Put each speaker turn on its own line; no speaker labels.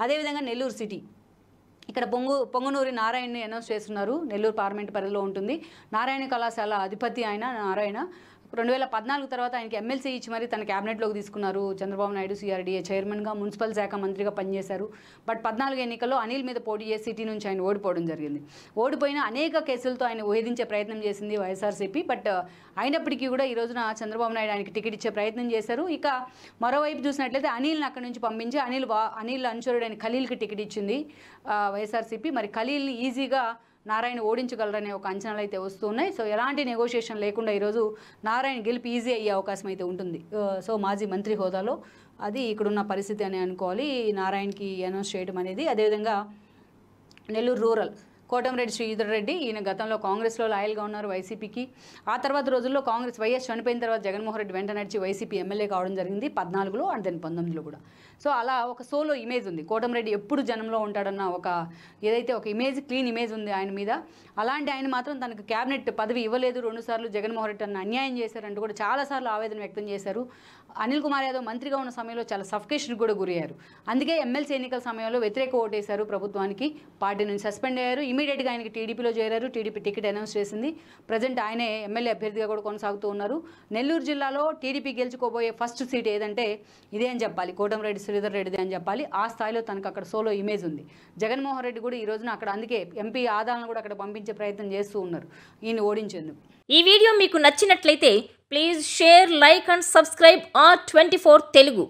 అదేవిధంగా నెల్లూరు సిటీ, ఇక్కడ పొంగునూరి నారాయణని అనౌన్స్ చేస్తున్నారు. నెల్లూరు పార్లమెంట్ పరిధిలో ఉంటుంది. నారాయణ కళాశాల అధిపతి ఆయన నారాయణ. 2014 తర్వాత ఆయనకి ఎమ్మెల్సీ ఇచ్చి మరి తన క్యాబినెట్లోకి తీసుకున్నారు. చంద్రబాబు నాయుడు సిఆర్డీఏ చైర్మన్గా, మున్సిపల్ శాఖ మంత్రిగా పనిచేశారు. బట్ 14 ఎన్నికల్లో అనిల్ మీద పోటీ చేసి సిటీ నుంచి ఆయన ఓడిపోవడం జరిగింది. ఓడిపోయిన అనేక కేసులతో ఆయన వేధించే ప్రయత్నం చేసింది వైఎస్ఆర్సీపీ. బట్ అయినప్పటికీ కూడా ఈ రోజున చంద్రబాబు నాయుడు ఆయనకి టికెట్ ఇచ్చే ప్రయత్నం చేశారు. ఇక మరోవైపు చూసినట్లయితే అనిల్ని అక్కడి నుంచి పంపించి అనిల్ అనుచరుడైన ఖలీల్కి టికెట్ ఇచ్చింది వైఎస్ఆర్సీపీ. మరి ఖలీల్ని ఈజీగా నారాయణ ఓడించగలరనే ఒక అంచనాలు అయితే వస్తున్నాయి. సో ఎలాంటి నెగోషియేషన్ లేకుండా ఈరోజు నారాయణ గెలిపి ఈజీ అయ్యే అవకాశం అయితే ఉంటుంది. సో మాజీ మంత్రి హోదాలో అది ఇక్కడున్న పరిస్థితి అని అనుకోవాలి నారాయణకి అనౌన్స్ చేయడం అనేది. అదేవిధంగా నెల్లూరు రూరల్ కోటమిరెడ్డి శ్రీధర్ రెడ్డి, ఈయన గతంలో కాంగ్రెస్లో లాయల్గా ఉన్నారు వైసీపీకి. ఆ తర్వాత రోజుల్లో కాంగ్రెస్ వైఎస్ చనిపోయిన తర్వాత జగన్మోహన్ రెడ్డి వెంట నడిచి వైసీపీ ఎమ్మెల్యే కావడం జరిగింది 14లో అండ్ దెన్ 19లో కూడా. సో అలా ఒక సోలో ఇమేజ్ ఉంది. కోటమిరెడ్డి ఎప్పుడు జనంలో ఉంటాడన్న ఒక ఏదైతే ఒక ఇమేజ్, క్లీన్ ఇమేజ్ ఉంది ఆయన మీద. అలాంటి ఆయన మాత్రం తనకు క్యాబినెట్ పదవి ఇవ్వలేదు, 2 సార్లు జగన్మోహన్ రెడ్డి అన్న అన్యాయం చేశారంటూ కూడా చాలాసార్లు ఆవేదన వ్యక్తం చేశారు. అనిల్ కుమార్ యాదవ్ మంత్రిగా ఉన్న సమయంలో చాలా సఫికేషన్కి కూడా గురయ్యారు. అందుకే ఎమ్మెల్సీ ఎన్నికల సమయంలో వ్యతిరేక ఓటేశారు ప్రభుత్వానికి, పార్టీ నుంచి సస్పెండ్ అయ్యారు. ఇమీడియట్గా ఆయనకి టీడీపీలో చేరారు. టీడీపీ టికెట్ అనౌన్స్ చేసింది. ప్రజెంట్ ఆయనే ఎమ్మెల్యే అభ్యర్థిగా కూడా కొనసాగుతూ ఉన్నారు. నెల్లూరు జిల్లాలో టీడీపీ గెలుచుకోబోయే ఫస్ట్ సీట్ ఏదంటే ఇదే అని చెప్పాలి, కోటమిరెడ్డి శ్రీధర్ రెడ్డిదే అని చెప్పాలి. ఆ స్థాయిలో తనకు అక్కడ సోలో ఇమేజ్ ఉంది. జగన్మోహన్ రెడ్డి కూడా ఈ రోజున అక్కడ అందుకే ఎంపీ ఆదాలను కూడా అక్కడ పంపించే ప్రయత్నం చేస్తూ ఉన్నారు ఈయన ఓడించేందుకు.
ఈ వీడియో మీకు నచ్చినట్లయితే please share, like and subscribe R24 Telugu.